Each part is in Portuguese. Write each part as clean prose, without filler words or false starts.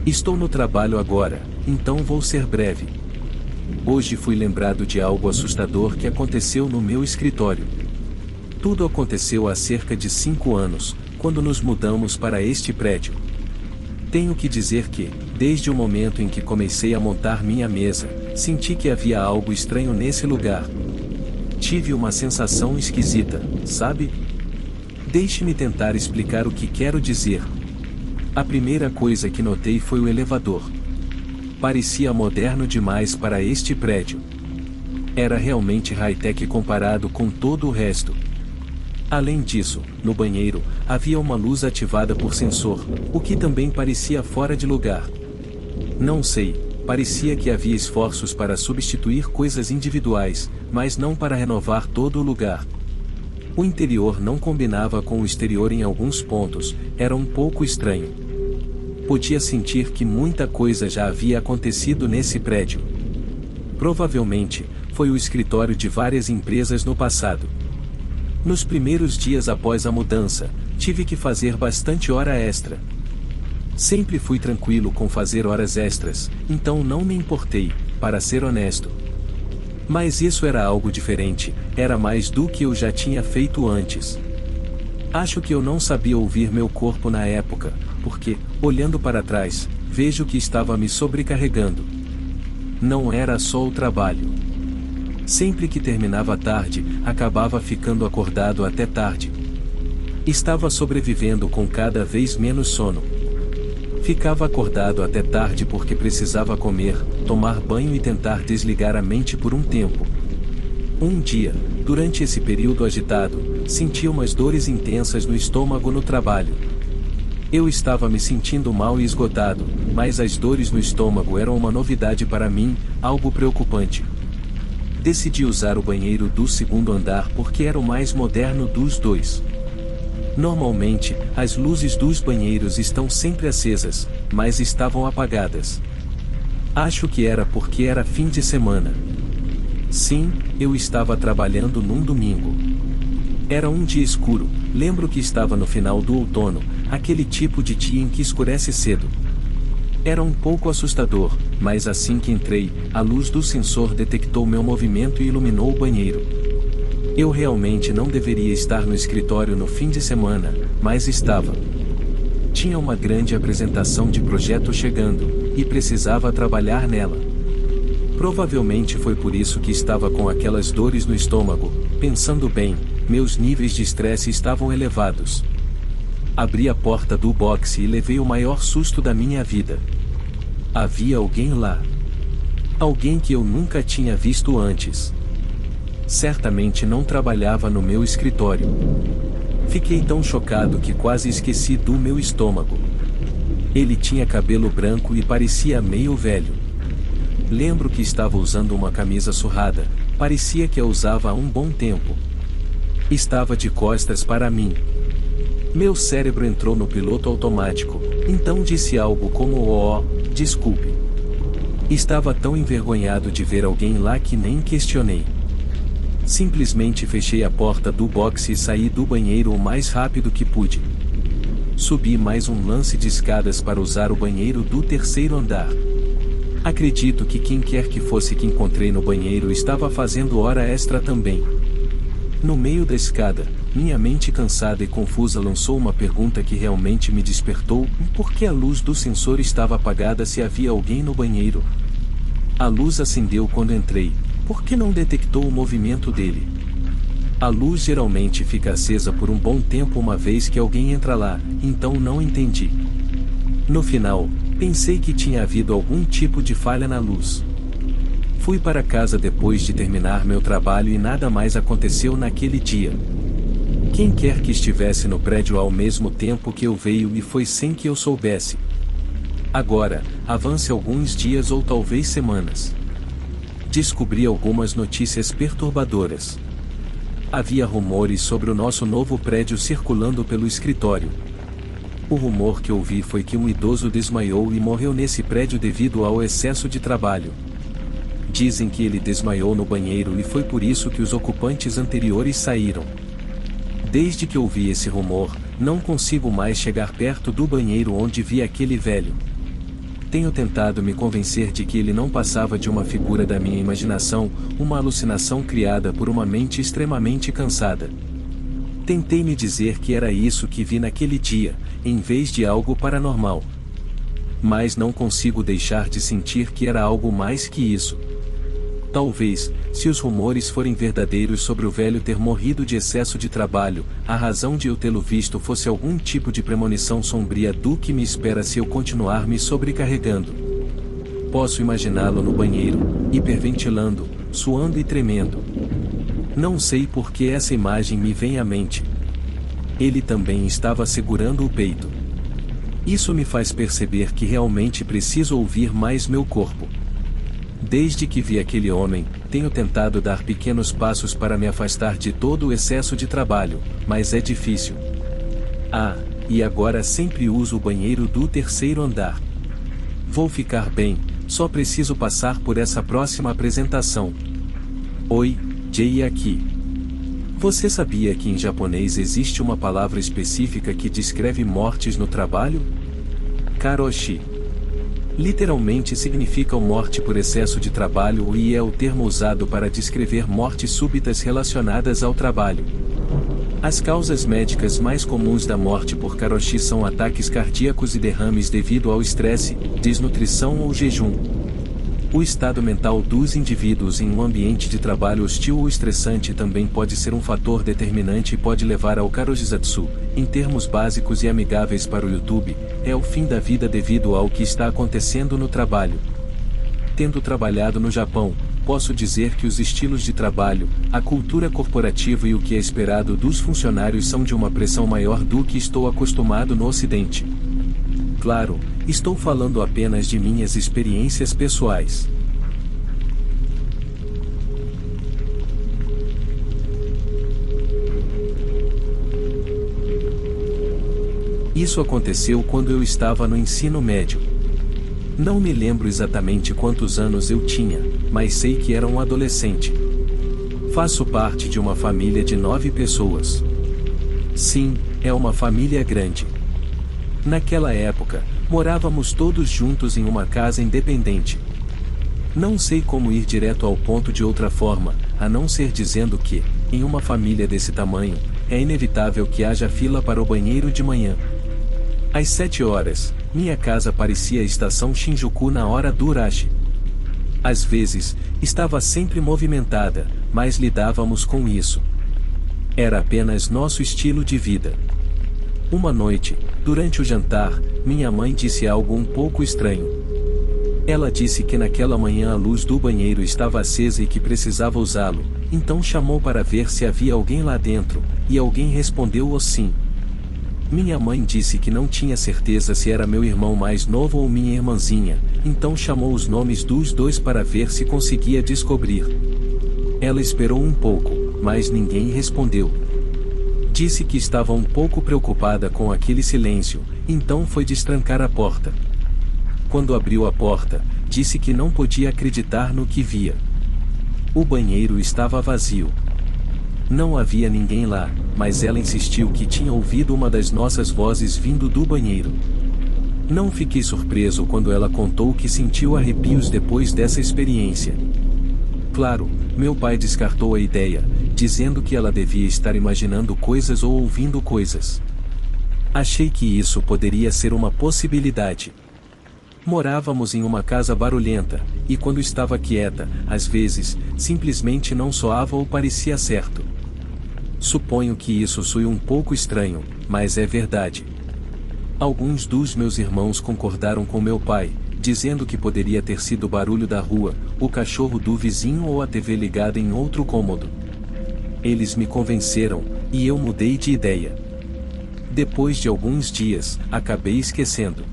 Estou no trabalho agora, então vou ser breve. Hoje fui lembrado de algo assustador que aconteceu no meu escritório. Tudo aconteceu há cerca de 5 anos, quando nos mudamos para este prédio. Tenho que dizer que, desde o momento em que comecei a montar minha mesa, senti que havia algo estranho nesse lugar. Tive uma sensação esquisita, sabe? Deixe-me tentar explicar o que quero dizer. A primeira coisa que notei foi o elevador. Parecia moderno demais para este prédio. Era realmente high-tech comparado com todo o resto. Além disso, no banheiro, havia uma luz ativada por sensor, o que também parecia fora de lugar. Não sei, parecia que havia esforços para substituir coisas individuais, mas não para renovar todo o lugar. O interior não combinava com o exterior em alguns pontos, era um pouco estranho. Podia sentir que muita coisa já havia acontecido nesse prédio. Provavelmente, foi o escritório de várias empresas no passado. Nos primeiros dias após a mudança, tive que fazer bastante hora extra. Sempre fui tranquilo com fazer horas extras, então não me importei, para ser honesto. Mas isso era algo diferente, era mais do que eu já tinha feito antes. Acho que eu não sabia ouvir meu corpo na época, porque, olhando para trás, vejo que estava me sobrecarregando. Não era só o trabalho. Sempre que terminava tarde, acabava ficando acordado até tarde. Estava sobrevivendo com cada vez menos sono. Ficava acordado até tarde porque precisava comer, tomar banho e tentar desligar a mente por um tempo. Um dia, durante esse período agitado, senti umas dores intensas no estômago no trabalho. Eu estava me sentindo mal e esgotado, mas as dores no estômago eram uma novidade para mim, algo preocupante. Decidi usar o banheiro do segundo andar porque era o mais moderno dos dois. Normalmente, as luzes dos banheiros estão sempre acesas, mas estavam apagadas. Acho que era porque era fim de semana. Sim, eu estava trabalhando num domingo. Era um dia escuro, lembro que estava no final do outono, aquele tipo de dia em que escurece cedo. Era um pouco assustador, mas assim que entrei, a luz do sensor detectou meu movimento e iluminou o banheiro. Eu realmente não deveria estar no escritório no fim de semana, mas estava. Tinha uma grande apresentação de projeto chegando, e precisava trabalhar nela. Provavelmente foi por isso que estava com aquelas dores no estômago. Pensando bem, meus níveis de estresse estavam elevados. Abri a porta do boxe e levei o maior susto da minha vida. Havia alguém lá. Alguém que eu nunca tinha visto antes. Certamente não trabalhava no meu escritório. Fiquei tão chocado que quase esqueci do meu estômago. Ele tinha cabelo branco e parecia meio velho. Lembro que estava usando uma camisa surrada, parecia que a usava há um bom tempo. Estava de costas para mim. Meu cérebro entrou no piloto automático, então disse algo como "Oh, desculpe". Estava tão envergonhado de ver alguém lá que nem questionei. Simplesmente fechei a porta do boxe e saí do banheiro o mais rápido que pude. Subi mais um lance de escadas para usar o banheiro do terceiro andar. Acredito que quem quer que fosse que encontrei no banheiro estava fazendo hora extra também. No meio da escada, minha mente cansada e confusa lançou uma pergunta que realmente me despertou: por que a luz do sensor estava apagada se havia alguém no banheiro? A luz acendeu quando entrei, por que não detectou o movimento dele? A luz geralmente fica acesa por um bom tempo uma vez que alguém entra lá, então não entendi. No final, pensei que tinha havido algum tipo de falha na luz. Fui para casa depois de terminar meu trabalho e nada mais aconteceu naquele dia. Quem quer que estivesse no prédio ao mesmo tempo que eu veio e foi sem que eu soubesse. Agora, avance alguns dias ou talvez semanas. Descobri algumas notícias perturbadoras. Havia rumores sobre o nosso novo prédio circulando pelo escritório. O rumor que ouvi foi que um idoso desmaiou e morreu nesse prédio devido ao excesso de trabalho. Dizem que ele desmaiou no banheiro e foi por isso que os ocupantes anteriores saíram. Desde que ouvi esse rumor, não consigo mais chegar perto do banheiro onde vi aquele velho. Tenho tentado me convencer de que ele não passava de uma figura da minha imaginação, uma alucinação criada por uma mente extremamente cansada. Tentei me dizer que era isso que vi naquele dia, em vez de algo paranormal. Mas não consigo deixar de sentir que era algo mais que isso. Talvez, se os rumores forem verdadeiros sobre o velho ter morrido de excesso de trabalho, a razão de eu tê-lo visto fosse algum tipo de premonição sombria do que me espera se eu continuar me sobrecarregando. Posso imaginá-lo no banheiro, hiperventilando, suando e tremendo. Não sei por que essa imagem me vem à mente. Ele também estava segurando o peito. Isso me faz perceber que realmente preciso ouvir mais meu corpo. Desde que vi aquele homem, tenho tentado dar pequenos passos para me afastar de todo o excesso de trabalho, mas é difícil. E agora sempre uso o banheiro do terceiro andar. Vou ficar bem, só preciso passar por essa próxima apresentação. Oi, Jay aqui. Você sabia que em japonês existe uma palavra específica que descreve mortes no trabalho? Karoshi. Literalmente significa morte por excesso de trabalho e é o termo usado para descrever mortes súbitas relacionadas ao trabalho. As causas médicas mais comuns da morte por karoshi são ataques cardíacos e derrames devido ao estresse, desnutrição ou jejum. O estado mental dos indivíduos em um ambiente de trabalho hostil ou estressante também pode ser um fator determinante e pode levar ao karojizatsu. Em termos básicos e amigáveis para o YouTube, é o fim da vida devido ao que está acontecendo no trabalho. Tendo trabalhado no Japão, posso dizer que os estilos de trabalho, a cultura corporativa e o que é esperado dos funcionários são de uma pressão maior do que estou acostumado no Ocidente. Claro, estou falando apenas de minhas experiências pessoais. Isso aconteceu quando eu estava no ensino médio. Não me lembro exatamente quantos anos eu tinha, mas sei que era um adolescente. Faço parte de uma família de 9 pessoas. Sim, é uma família grande. Naquela época, morávamos todos juntos em uma casa independente. Não sei como ir direto ao ponto de outra forma, a não ser dizendo que, em uma família desse tamanho, é inevitável que haja fila para o banheiro de manhã. Às 7 horas, minha casa parecia a estação Shinjuku na hora do rush. Às vezes, estava sempre movimentada, mas lidávamos com isso. Era apenas nosso estilo de vida. Uma noite, durante o jantar, minha mãe disse algo um pouco estranho. Ela disse que naquela manhã a luz do banheiro estava acesa e que precisava usá-lo, então chamou para ver se havia alguém lá dentro, e alguém respondeu sim. Minha mãe disse que não tinha certeza se era meu irmão mais novo ou minha irmãzinha, então chamou os nomes dos dois para ver se conseguia descobrir. Ela esperou um pouco, mas ninguém respondeu. Disse que estava um pouco preocupada com aquele silêncio, então foi destrancar a porta. Quando abriu a porta, disse que não podia acreditar no que via. O banheiro estava vazio. Não havia ninguém lá, mas ela insistiu que tinha ouvido uma das nossas vozes vindo do banheiro. Não fiquei surpreso quando ela contou que sentiu arrepios depois dessa experiência. Claro, meu pai descartou a ideia, dizendo que ela devia estar imaginando coisas ou ouvindo coisas. Achei que isso poderia ser uma possibilidade. Morávamos em uma casa barulhenta, e quando estava quieta, às vezes, simplesmente não soava ou parecia certo. Suponho que isso soe um pouco estranho, mas é verdade. Alguns dos meus irmãos concordaram com meu pai, dizendo que poderia ter sido o barulho da rua, o cachorro do vizinho ou a TV ligada em outro cômodo. Eles me convenceram, e eu mudei de ideia. Depois de alguns dias, acabei esquecendo.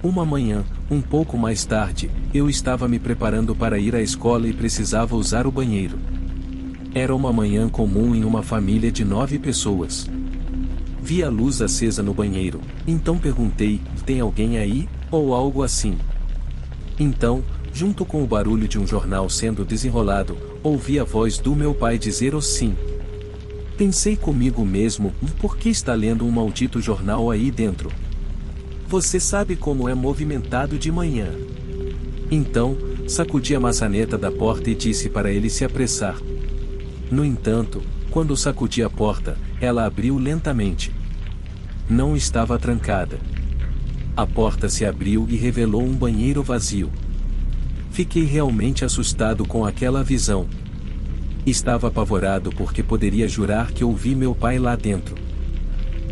Uma manhã, um pouco mais tarde, eu estava me preparando para ir à escola e precisava usar o banheiro. Era uma manhã comum em uma família de 9 pessoas. Vi a luz acesa no banheiro, então perguntei, tem alguém aí? Ou algo assim. Então, junto com o barulho de um jornal sendo desenrolado, ouvi a voz do meu pai dizer sim. Pensei comigo mesmo, por que está lendo um maldito jornal aí dentro? Você sabe como é movimentado de manhã. Então, sacudi a maçaneta da porta e disse para ele se apressar. No entanto, quando sacudi a porta, ela abriu lentamente. Não estava trancada. A porta se abriu e revelou um banheiro vazio. Fiquei realmente assustado com aquela visão. Estava apavorado porque poderia jurar que ouvi meu pai lá dentro.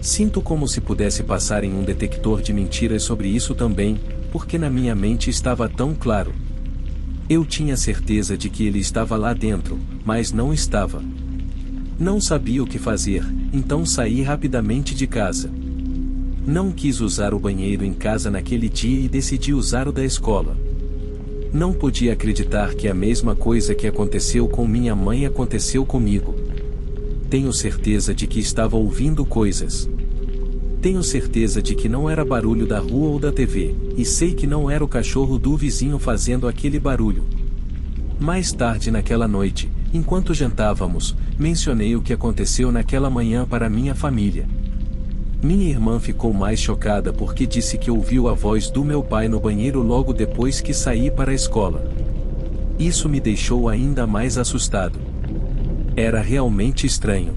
Sinto como se pudesse passar em um detector de mentiras sobre isso também, porque na minha mente estava tão claro. Eu tinha certeza de que ele estava lá dentro, mas não estava. Não sabia o que fazer, então saí rapidamente de casa. Não quis usar o banheiro em casa naquele dia e decidi usar o da escola. Não podia acreditar que a mesma coisa que aconteceu com minha mãe aconteceu comigo. Tenho certeza de que estava ouvindo coisas. Tenho certeza de que não era barulho da rua ou da TV, e sei que não era o cachorro do vizinho fazendo aquele barulho. Mais tarde naquela noite, enquanto jantávamos, mencionei o que aconteceu naquela manhã para minha família. Minha irmã ficou mais chocada porque disse que ouviu a voz do meu pai no banheiro logo depois que saí para a escola. Isso me deixou ainda mais assustado. Era realmente estranho.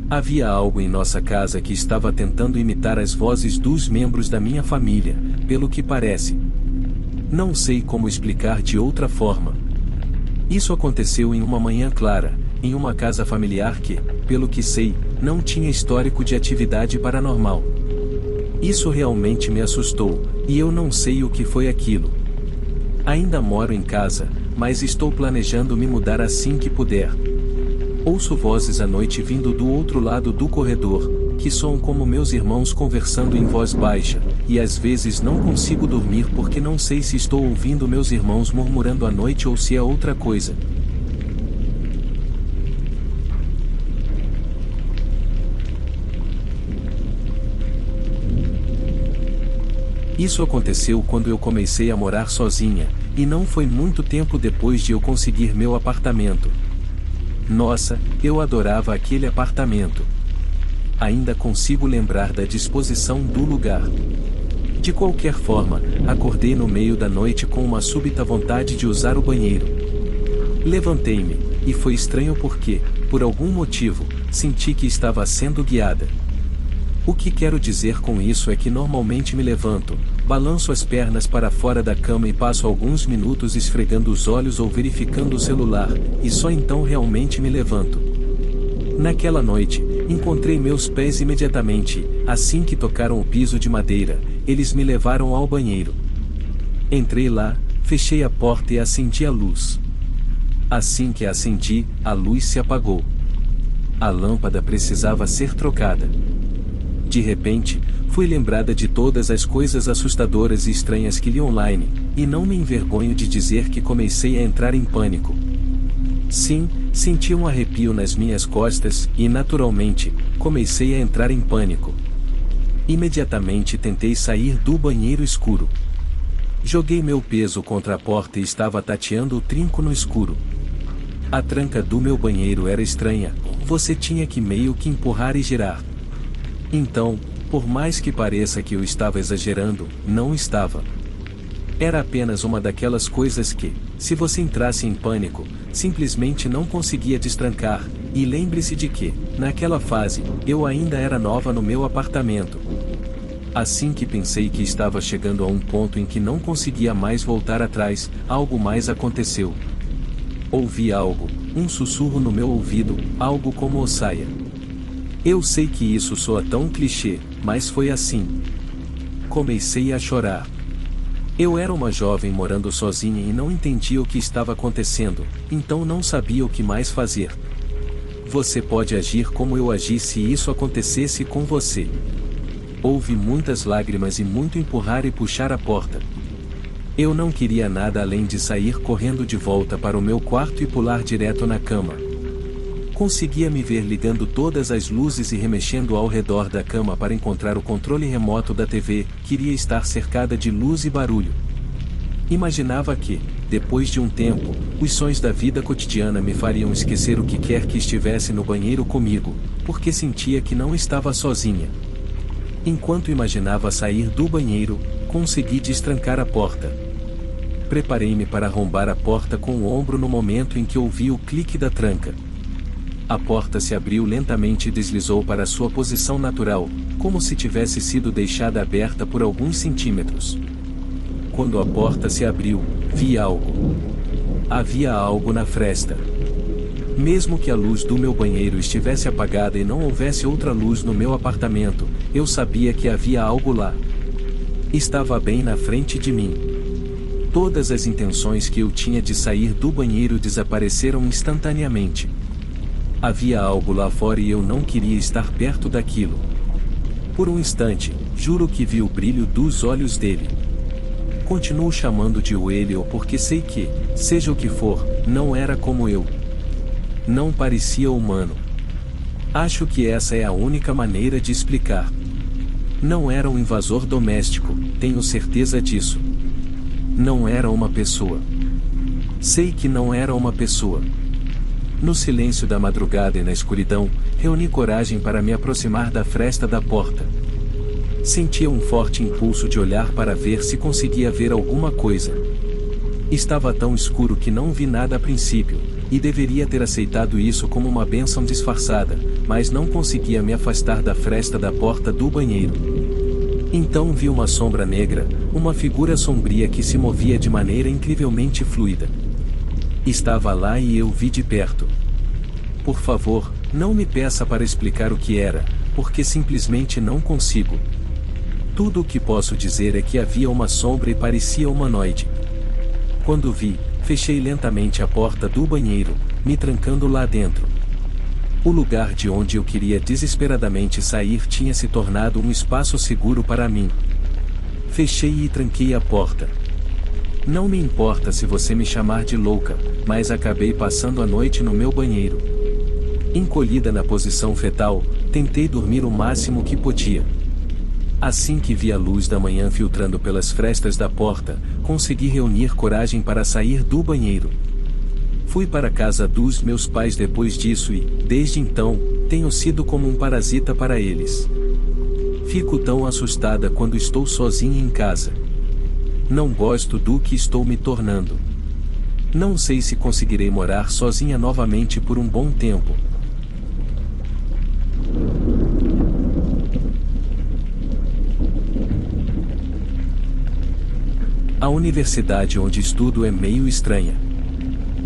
Havia algo em nossa casa que estava tentando imitar as vozes dos membros da minha família, pelo que parece. Não sei como explicar de outra forma. Isso aconteceu em uma manhã clara, em uma casa familiar que, pelo que sei, não tinha histórico de atividade paranormal. Isso realmente me assustou, e eu não sei o que foi aquilo. Ainda moro em casa, mas estou planejando me mudar assim que puder. Ouço vozes à noite vindo do outro lado do corredor, que soam como meus irmãos conversando em voz baixa, e às vezes não consigo dormir porque não sei se estou ouvindo meus irmãos murmurando à noite ou se é outra coisa. Isso aconteceu quando eu comecei a morar sozinha, e não foi muito tempo depois de eu conseguir meu apartamento. Nossa, eu adorava aquele apartamento. Ainda consigo lembrar da disposição do lugar. De qualquer forma, acordei no meio da noite com uma súbita vontade de usar o banheiro. Levantei-me, e foi estranho porque, por algum motivo, senti que estava sendo guiada. O que quero dizer com isso é que normalmente me levanto, balanço as pernas para fora da cama e passo alguns minutos esfregando os olhos ou verificando o celular, e só então realmente me levanto. Naquela noite, encontrei meus pés imediatamente, assim que tocaram o piso de madeira, eles me levaram ao banheiro. Entrei lá, fechei a porta e acendi a luz. Assim que a acendi, a luz se apagou. A lâmpada precisava ser trocada. De repente, fui lembrada de todas as coisas assustadoras e estranhas que li online, e não me envergonho de dizer que comecei a entrar em pânico. Sim, senti um arrepio nas minhas costas, e naturalmente, comecei a entrar em pânico. Imediatamente tentei sair do banheiro escuro. Joguei meu peso contra a porta e estava tateando o trinco no escuro. A tranca do meu banheiro era estranha, você tinha que meio que empurrar e girar. Então, por mais que pareça que eu estava exagerando, não estava. Era apenas uma daquelas coisas que, se você entrasse em pânico, simplesmente não conseguia destrancar, e lembre-se de que, naquela fase, eu ainda era nova no meu apartamento. Assim que pensei que estava chegando a um ponto em que não conseguia mais voltar atrás, algo mais aconteceu. Ouvi algo, um sussurro no meu ouvido, algo como o saia. Eu sei que isso soa tão clichê, mas foi assim. Comecei a chorar. Eu era uma jovem morando sozinha e não entendia o que estava acontecendo, então não sabia o que mais fazer. Você pode agir como eu agi se isso acontecesse com você. Houve muitas lágrimas e muito empurrar e puxar a porta. Eu não queria nada além de sair correndo de volta para o meu quarto e pular direto na cama. Conseguia me ver ligando todas as luzes e remexendo ao redor da cama para encontrar o controle remoto da TV, queria estar cercada de luz e barulho. Imaginava que, depois de um tempo, os sons da vida cotidiana me fariam esquecer o que quer que estivesse no banheiro comigo, porque sentia que não estava sozinha. Enquanto imaginava sair do banheiro, consegui destrancar a porta. Preparei-me para arrombar a porta com o ombro no momento em que ouvi o clique da tranca. A porta se abriu lentamente e deslizou para sua posição natural, como se tivesse sido deixada aberta por alguns centímetros. Quando a porta se abriu, vi algo. Havia algo na fresta. Mesmo que a luz do meu banheiro estivesse apagada e não houvesse outra luz no meu apartamento, eu sabia que havia algo lá. Estava bem na frente de mim. Todas as intenções que eu tinha de sair do banheiro desapareceram instantaneamente. Havia algo lá fora e eu não queria estar perto daquilo. Por um instante, juro que vi o brilho dos olhos dele. Continuo chamando de Whale porque sei que, seja o que for, não era como eu. Não parecia humano. Acho que essa é a única maneira de explicar. Não era um invasor doméstico, tenho certeza disso. Não era uma pessoa. Sei que não era uma pessoa. No silêncio da madrugada e na escuridão, reuni coragem para me aproximar da fresta da porta. Sentia um forte impulso de olhar para ver se conseguia ver alguma coisa. Estava tão escuro que não vi nada a princípio, e deveria ter aceitado isso como uma bênção disfarçada, mas não conseguia me afastar da fresta da porta do banheiro. Então vi uma sombra negra, uma figura sombria que se movia de maneira incrivelmente fluida. Estava lá e eu vi de perto. Por favor, não me peça para explicar o que era, porque simplesmente não consigo. Tudo o que posso dizer é que havia uma sombra e parecia humanoide. Quando vi, fechei lentamente a porta do banheiro, me trancando lá dentro. O lugar de onde eu queria desesperadamente sair tinha se tornado um espaço seguro para mim. Fechei e tranquei a porta. Não me importa se você me chamar de louca, mas acabei passando a noite no meu banheiro. Encolhida na posição fetal, tentei dormir o máximo que podia. Assim que vi a luz da manhã filtrando pelas frestas da porta, consegui reunir coragem para sair do banheiro. Fui para a casa dos meus pais depois disso e, desde então, tenho sido como um parasita para eles. Fico tão assustada quando estou sozinha em casa. Não gosto do que estou me tornando. Não sei se conseguirei morar sozinha novamente por um bom tempo. A universidade onde estudo é meio estranha.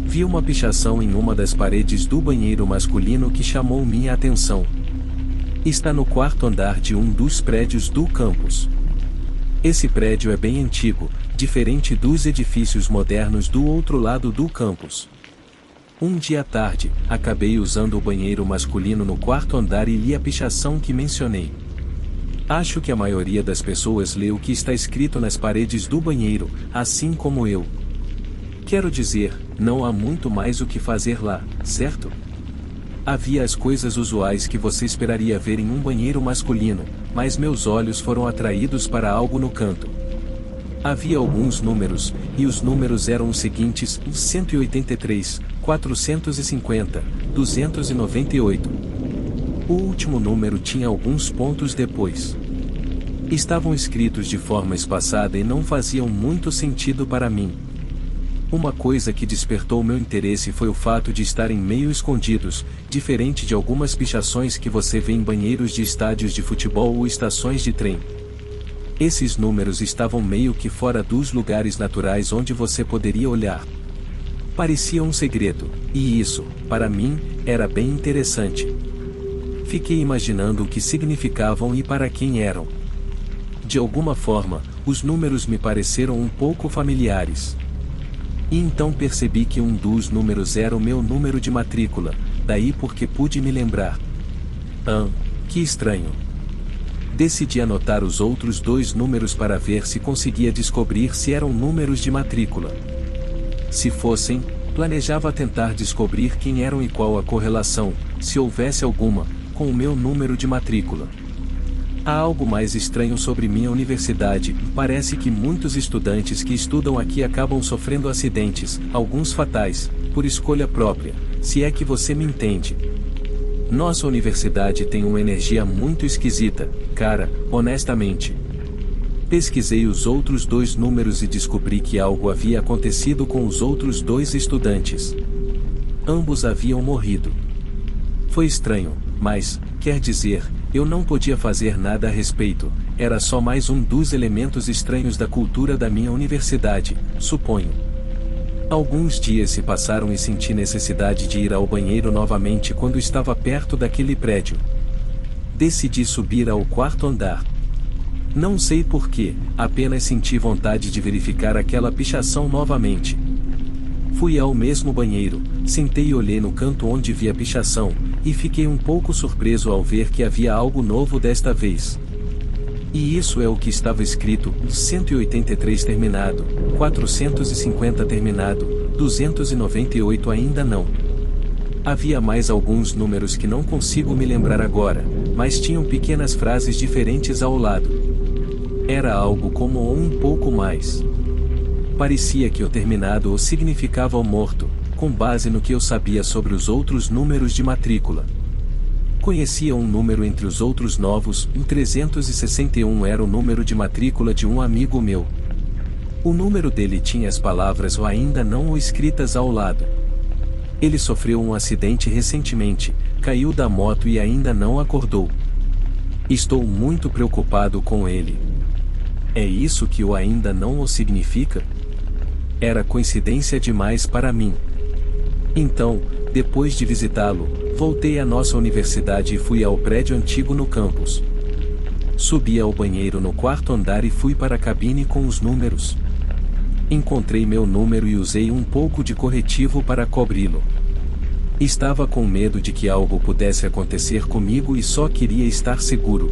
Vi uma pichação em uma das paredes do banheiro masculino que chamou minha atenção. Está no quarto andar de um dos prédios do campus. Esse prédio é bem antigo, diferente dos edifícios modernos do outro lado do campus. Um dia à tarde, acabei usando o banheiro masculino no quarto andar e li a pichação que mencionei. Acho que a maioria das pessoas lê o que está escrito nas paredes do banheiro, assim como eu. Quero dizer, não há muito mais o que fazer lá, certo? Havia as coisas usuais que você esperaria ver em um banheiro masculino, mas meus olhos foram atraídos para algo no canto. Havia alguns números, e os números eram os seguintes: 183, 450, 298. O último número tinha alguns pontos depois. Estavam escritos de forma espaçada e não faziam muito sentido para mim. Uma coisa que despertou meu interesse foi o fato de estarem meio escondidos, diferente de algumas pichações que você vê em banheiros de estádios de futebol ou estações de trem. Esses números estavam meio que fora dos lugares naturais onde você poderia olhar. Parecia um segredo, e isso, para mim, era bem interessante. Fiquei imaginando o que significavam e para quem eram. De alguma forma, os números me pareceram um pouco familiares. E então percebi que um dos números era o meu número de matrícula, daí porque pude me lembrar. Que estranho. Decidi anotar os outros dois números para ver se conseguia descobrir se eram números de matrícula. Se fossem, planejava tentar descobrir quem eram e qual a correlação, se houvesse alguma, com o meu número de matrícula. Há algo mais estranho sobre minha universidade. Parece que muitos estudantes que estudam aqui acabam sofrendo acidentes, alguns fatais, por escolha própria, se é que você me entende. Nossa universidade tem uma energia muito esquisita, cara, honestamente. Pesquisei os outros 2 números e descobri que algo havia acontecido com os outros 2 estudantes. Ambos haviam morrido. Foi estranho, mas, quer dizer, eu não podia fazer nada a respeito, era só mais um dos elementos estranhos da cultura da minha universidade, suponho. Alguns dias se passaram e senti necessidade de ir ao banheiro novamente quando estava perto daquele prédio. Decidi subir ao 4º andar. Não sei porquê, apenas senti vontade de verificar aquela pichação novamente. Fui ao mesmo banheiro, sentei e olhei no canto onde vi a pichação, e fiquei um pouco surpreso ao ver que havia algo novo desta vez. E isso é o que estava escrito: 183 terminado, 450 terminado, 298 ainda não. Havia mais alguns números que não consigo me lembrar agora, mas tinham pequenas frases diferentes ao lado. Era algo como um pouco mais. Parecia que o terminado o significava o morto, com base no que eu sabia sobre os outros números de matrícula. Conhecia um número entre os outros novos, o 361 era o número de matrícula de um amigo meu. O número dele tinha as palavras ou ainda não escritas ao lado. Ele sofreu um acidente recentemente, caiu da moto e ainda não acordou. Estou muito preocupado com ele. É isso que o ainda não o significa? Era coincidência demais para mim. Então, depois de visitá-lo, voltei à nossa universidade e fui ao prédio antigo no campus. Subi ao banheiro no 4º andar e fui para a cabine com os números. Encontrei meu número e usei um pouco de corretivo para cobri-lo. Estava com medo de que algo pudesse acontecer comigo e só queria estar seguro.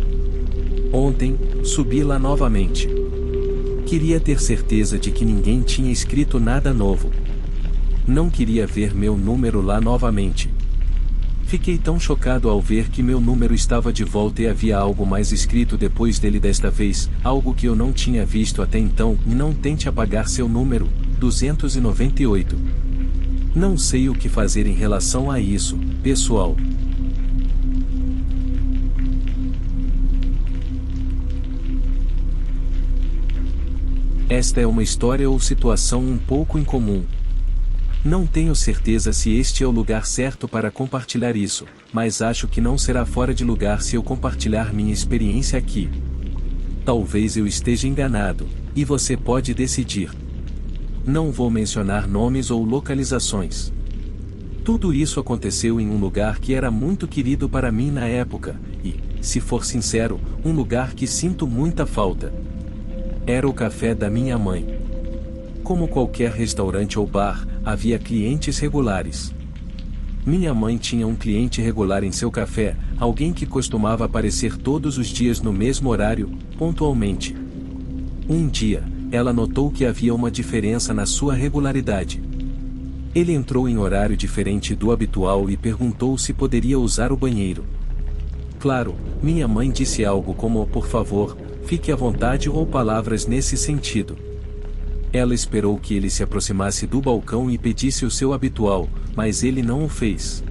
Ontem, subi lá novamente. Queria ter certeza de que ninguém tinha escrito nada novo. Não queria ver meu número lá novamente. Fiquei tão chocado ao ver que meu número estava de volta e havia algo mais escrito depois dele desta vez, algo que eu não tinha visto até então. Não tente apagar seu número, 298. Não sei o que fazer em relação a isso, pessoal. Esta é uma história ou situação um pouco incomum. Não tenho certeza se este é o lugar certo para compartilhar isso, mas acho que não será fora de lugar se eu compartilhar minha experiência aqui. Talvez eu esteja enganado, e você pode decidir. Não vou mencionar nomes ou localizações. Tudo isso aconteceu em um lugar que era muito querido para mim na época, e, se for sincero, um lugar que sinto muita falta. Era o café da minha mãe. Como qualquer restaurante ou bar, havia clientes regulares. Minha mãe tinha um cliente regular em seu café, alguém que costumava aparecer todos os dias no mesmo horário, pontualmente. Um dia, ela notou que havia uma diferença na sua regularidade. Ele entrou em horário diferente do habitual e perguntou se poderia usar o banheiro. Claro, minha mãe disse algo como: por favor, fique à vontade, ou palavras nesse sentido. Ela esperou que ele se aproximasse do balcão e pedisse o seu habitual, mas ele não o fez.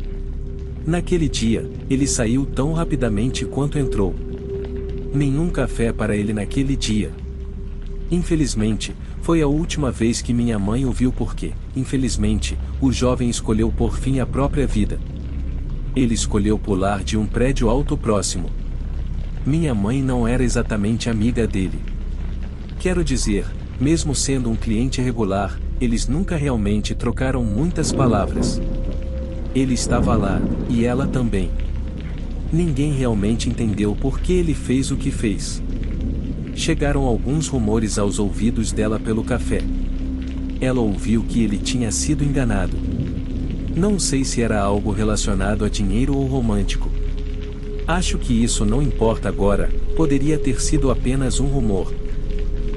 Naquele dia, ele saiu tão rapidamente quanto entrou. Nenhum café para ele naquele dia. Infelizmente, foi a última vez que minha mãe o viu porque, infelizmente, o jovem escolheu pôr fim à própria vida. Ele escolheu pular de um prédio alto próximo. Minha mãe não era exatamente amiga dele. Quero dizer, mesmo sendo um cliente regular, eles nunca realmente trocaram muitas palavras. Ele estava lá, e ela também. Ninguém realmente entendeu por que ele fez o que fez. Chegaram alguns rumores aos ouvidos dela pelo café. Ela ouviu que ele tinha sido enganado. Não sei se era algo relacionado a dinheiro ou romântico. Acho que isso não importa agora, poderia ter sido apenas um rumor.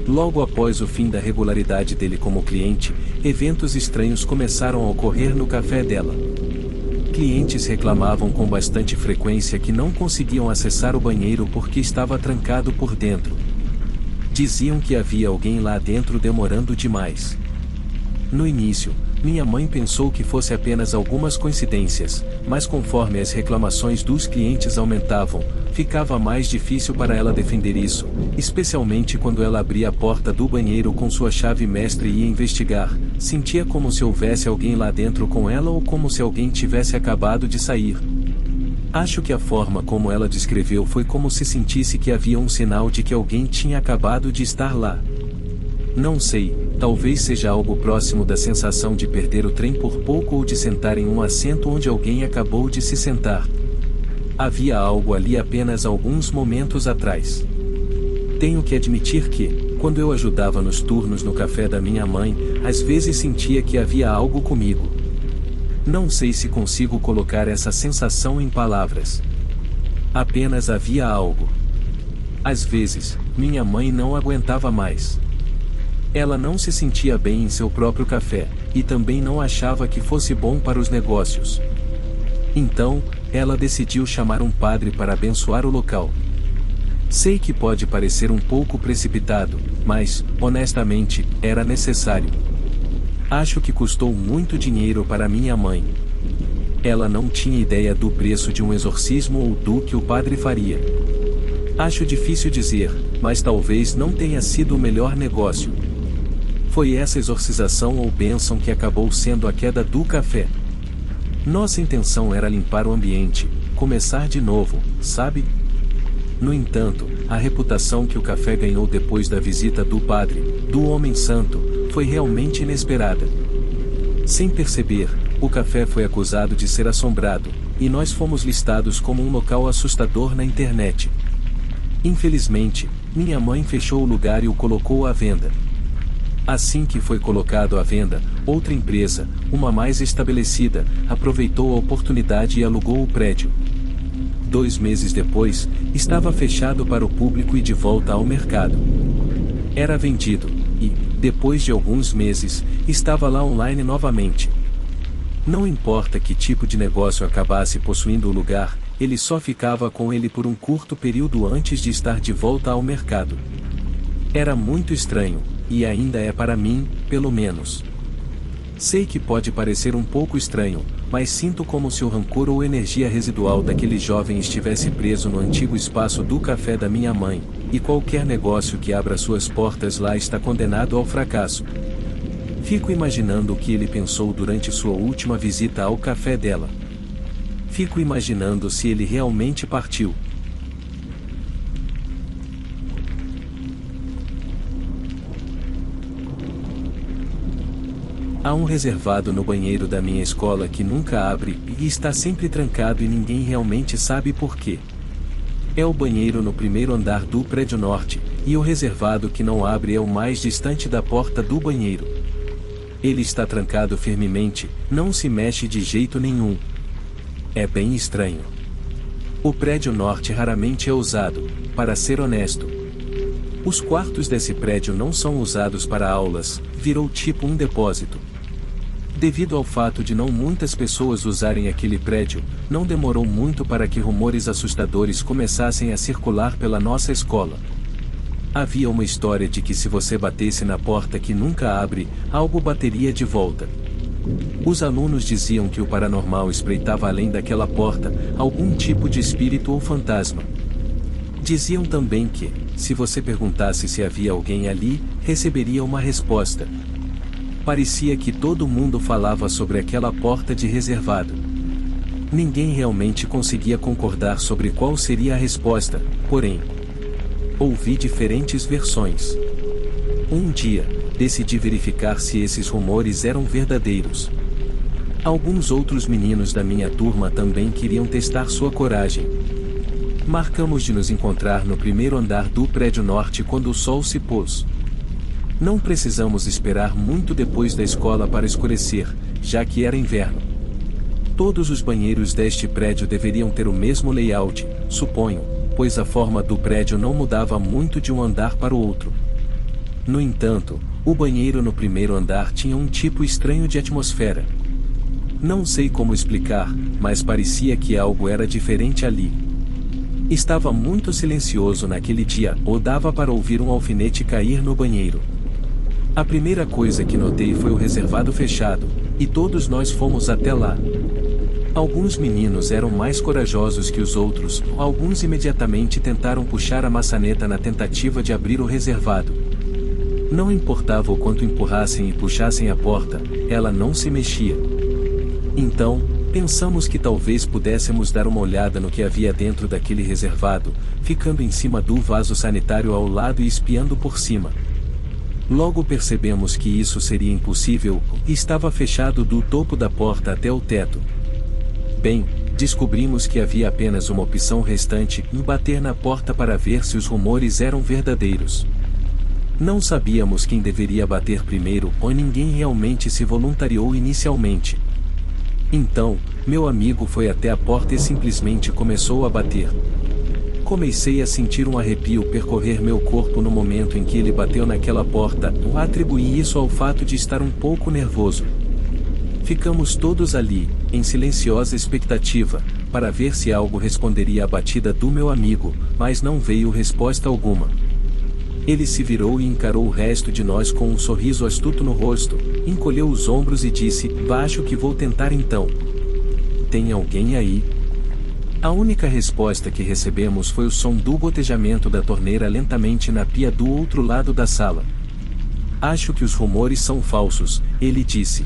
Logo após o fim da regularidade dele como cliente, eventos estranhos começaram a ocorrer no café dela. Clientes reclamavam com bastante frequência que não conseguiam acessar o banheiro porque estava trancado por dentro. Diziam que havia alguém lá dentro demorando demais. No início, minha mãe pensou que fosse apenas algumas coincidências, mas conforme as reclamações dos clientes aumentavam, ficava mais difícil para ela defender isso, especialmente quando ela abria a porta do banheiro com sua chave mestra e ia investigar. Sentia como se houvesse alguém lá dentro com ela ou como se alguém tivesse acabado de sair. Acho que a forma como ela descreveu foi como se sentisse que havia um sinal de que alguém tinha acabado de estar lá. Não sei, talvez seja algo próximo da sensação de perder o trem por pouco ou de sentar em um assento onde alguém acabou de se sentar. Havia algo ali apenas alguns momentos atrás. Tenho que admitir que, quando eu ajudava nos turnos no café da minha mãe, às vezes sentia que havia algo comigo. Não sei se consigo colocar essa sensação em palavras. Apenas havia algo. Às vezes, minha mãe não aguentava mais. Ela não se sentia bem em seu próprio café, e também não achava que fosse bom para os negócios. Então, ela decidiu chamar um padre para abençoar o local. Sei que pode parecer um pouco precipitado, mas, honestamente, era necessário. Acho que custou muito dinheiro para minha mãe. Ela não tinha ideia do preço de um exorcismo ou do que o padre faria. Acho difícil dizer, mas talvez não tenha sido o melhor negócio. Foi essa exorcização ou bênção que acabou sendo a queda do café. Nossa intenção era limpar o ambiente, começar de novo, sabe? No entanto, a reputação que o café ganhou depois da visita do padre, do homem santo, foi realmente inesperada. Sem perceber, o café foi acusado de ser assombrado, e nós fomos listados como um local assustador na internet. Infelizmente, minha mãe fechou o lugar e o colocou à venda. Assim que foi colocado à venda, outra empresa, uma mais estabelecida, aproveitou a oportunidade e alugou o prédio. 2 meses depois, estava fechado para o público e de volta ao mercado. Era vendido, e, depois de alguns meses, estava lá online novamente. Não importa que tipo de negócio acabasse possuindo o lugar, ele só ficava com ele por um curto período antes de estar de volta ao mercado. Era muito estranho, e ainda é para mim, pelo menos. Sei que pode parecer um pouco estranho, mas sinto como se o rancor ou energia residual daquele jovem estivesse preso no antigo espaço do café da minha mãe, e qualquer negócio que abra suas portas lá está condenado ao fracasso. Fico imaginando o que ele pensou durante sua última visita ao café dela. Fico imaginando se ele realmente partiu. Há um reservado no banheiro da minha escola que nunca abre e está sempre trancado e ninguém realmente sabe por quê. É o banheiro no primeiro andar do prédio norte, e o reservado que não abre é o mais distante da porta do banheiro. Ele está trancado firmemente, não se mexe de jeito nenhum. É bem estranho. O prédio norte raramente é usado, para ser honesto. Os quartos desse prédio não são usados para aulas, virou tipo um depósito. Devido ao fato de não muitas pessoas usarem aquele prédio, não demorou muito para que rumores assustadores começassem a circular pela nossa escola. Havia uma história de que se você batesse na porta que nunca abre, algo bateria de volta. Os alunos diziam que o paranormal espreitava além daquela porta, algum tipo de espírito ou fantasma. Diziam também que, se você perguntasse se havia alguém ali, receberia uma resposta. Parecia que todo mundo falava sobre aquela porta de reservado. Ninguém realmente conseguia concordar sobre qual seria a resposta, porém, ouvi diferentes versões. Um dia, decidi verificar se esses rumores eram verdadeiros. Alguns outros meninos da minha turma também queriam testar sua coragem. Marcamos de nos encontrar no primeiro andar do prédio norte quando o sol se pôs. Não precisamos esperar muito depois da escola para escurecer, já que era inverno. Todos os banheiros deste prédio deveriam ter o mesmo layout, suponho, pois a forma do prédio não mudava muito de um andar para o outro. No entanto, o banheiro no primeiro andar tinha um tipo estranho de atmosfera. Não sei como explicar, mas parecia que algo era diferente ali. Estava muito silencioso naquele dia, ou dava para ouvir um alfinete cair no banheiro. A primeira coisa que notei foi o reservado fechado, e todos nós fomos até lá. Alguns meninos eram mais corajosos que os outros, alguns imediatamente tentaram puxar a maçaneta na tentativa de abrir o reservado. Não importava o quanto empurrassem e puxassem a porta, ela não se mexia. Então, pensamos que talvez pudéssemos dar uma olhada no que havia dentro daquele reservado, ficando em cima do vaso sanitário ao lado e espiando por cima. Logo percebemos que isso seria impossível, e estava fechado do topo da porta até o teto. Bem, descobrimos que havia apenas uma opção restante, bater na porta para ver se os rumores eram verdadeiros. Não sabíamos quem deveria bater primeiro ou ninguém realmente se voluntariou inicialmente. Então, meu amigo foi até a porta e simplesmente começou a bater. Comecei a sentir um arrepio percorrer meu corpo no momento em que ele bateu naquela porta, atribuí isso ao fato de estar um pouco nervoso. Ficamos todos ali, em silenciosa expectativa, para ver se algo responderia à batida do meu amigo, mas não veio resposta alguma. Ele se virou e encarou o resto de nós com um sorriso astuto no rosto, encolheu os ombros e disse: "Acho que vou tentar então. Tem alguém aí?" A única resposta que recebemos foi o som do gotejamento da torneira lentamente na pia do outro lado da sala. "Acho que os rumores são falsos", ele disse.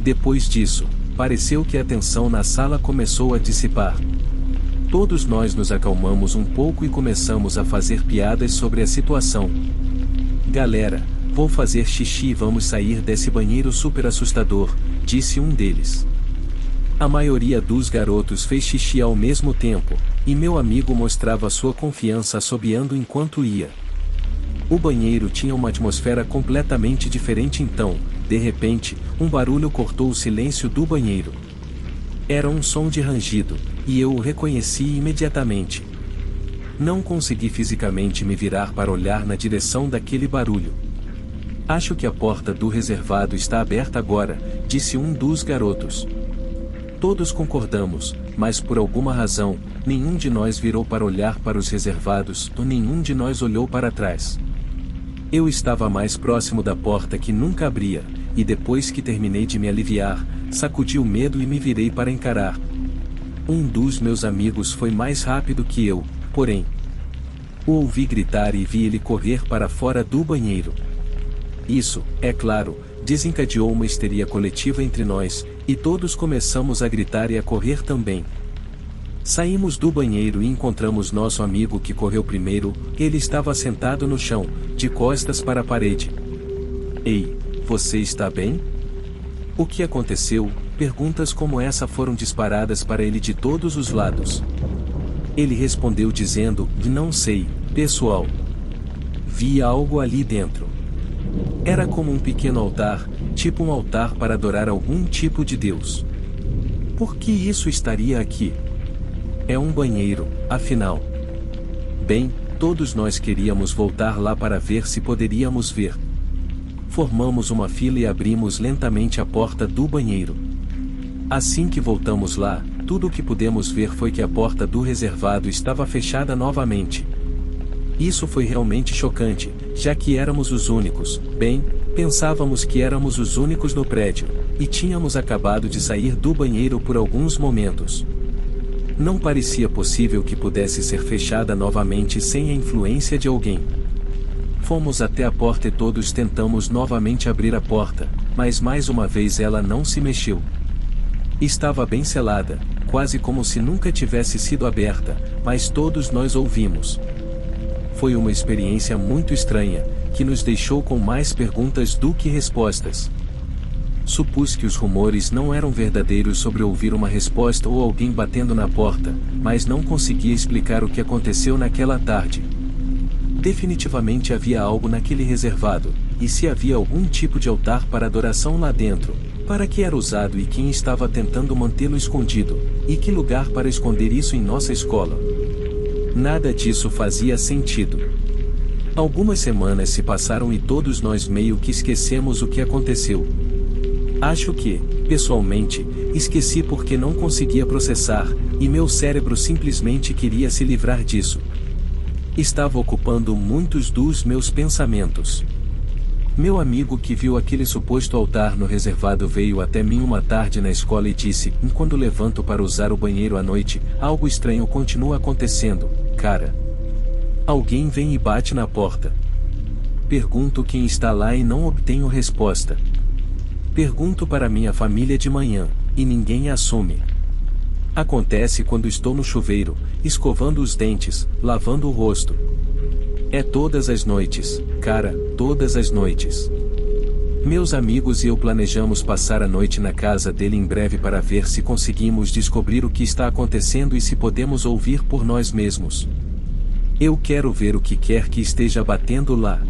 Depois disso, pareceu que a tensão na sala começou a dissipar. Todos nós nos acalmamos um pouco e começamos a fazer piadas sobre a situação. "Galera, vou fazer xixi e vamos sair desse banheiro super assustador", disse um deles. A maioria dos garotos fez xixi ao mesmo tempo, e meu amigo mostrava sua confiança assobiando enquanto ia. O banheiro tinha uma atmosfera completamente diferente então, de repente, um barulho cortou o silêncio do banheiro. Era um som de rangido, e eu o reconheci imediatamente. Não consegui fisicamente me virar para olhar na direção daquele barulho. "Acho que a porta do reservado está aberta agora", disse um dos garotos. Todos concordamos, mas por alguma razão, nenhum de nós virou para olhar para os reservados, ou nenhum de nós olhou para trás. Eu estava mais próximo da porta que nunca abria, e depois que terminei de me aliviar, sacudi o medo e me virei para encarar. Um dos meus amigos foi mais rápido que eu, porém. O ouvi gritar e vi ele correr para fora do banheiro. Isso, é claro, desencadeou uma histeria coletiva entre nós, e todos começamos a gritar e a correr também. Saímos do banheiro e encontramos nosso amigo que correu primeiro. Ele estava sentado no chão, de costas para a parede. "Ei, você está bem?" "O que aconteceu?" Perguntas como essa foram disparadas para ele de todos os lados. Ele respondeu dizendo: "Não sei, pessoal. Vi algo ali dentro. Era como um pequeno altar, tipo um altar para adorar algum tipo de Deus. Por que isso estaria aqui? É um banheiro, afinal." Bem, todos nós queríamos voltar lá para ver se poderíamos ver. Formamos uma fila e abrimos lentamente a porta do banheiro. Assim que voltamos lá, tudo o que pudemos ver foi que a porta do reservado estava fechada novamente. Isso foi realmente chocante, já que éramos os únicos. Bem, pensávamos que éramos os únicos no prédio, e tínhamos acabado de sair do banheiro por alguns momentos. Não parecia possível que pudesse ser fechada novamente sem a influência de alguém. Fomos até a porta e todos tentamos novamente abrir a porta, mas mais uma vez ela não se mexeu. Estava bem selada, quase como se nunca tivesse sido aberta, mas todos nós ouvimos. Foi uma experiência muito estranha, que nos deixou com mais perguntas do que respostas. Supus que os rumores não eram verdadeiros sobre ouvir uma resposta ou alguém batendo na porta, mas não conseguia explicar o que aconteceu naquela tarde. Definitivamente havia algo naquele reservado, e se havia algum tipo de altar para adoração lá dentro, para que era usado e quem estava tentando mantê-lo escondido, e que lugar para esconder isso em nossa escola. Nada disso fazia sentido. Algumas semanas se passaram e todos nós meio que esquecemos o que aconteceu. Acho que, pessoalmente, esqueci porque não conseguia processar, e meu cérebro simplesmente queria se livrar disso. Estava ocupando muitos dos meus pensamentos. Meu amigo que viu aquele suposto altar no reservado veio até mim uma tarde na escola e disse: quando levanto para usar o banheiro à noite, algo estranho continua acontecendo, cara. Alguém vem e bate na porta. Pergunto quem está lá e não obtenho resposta. Pergunto para minha família de manhã, e ninguém assume. Acontece quando estou no chuveiro, escovando os dentes, lavando o rosto. É todas as noites, cara, todas as noites. Meus amigos e eu planejamos passar a noite na casa dele em breve para ver se conseguimos descobrir o que está acontecendo e se podemos ouvir por nós mesmos. Eu quero ver o que quer que esteja batendo lá.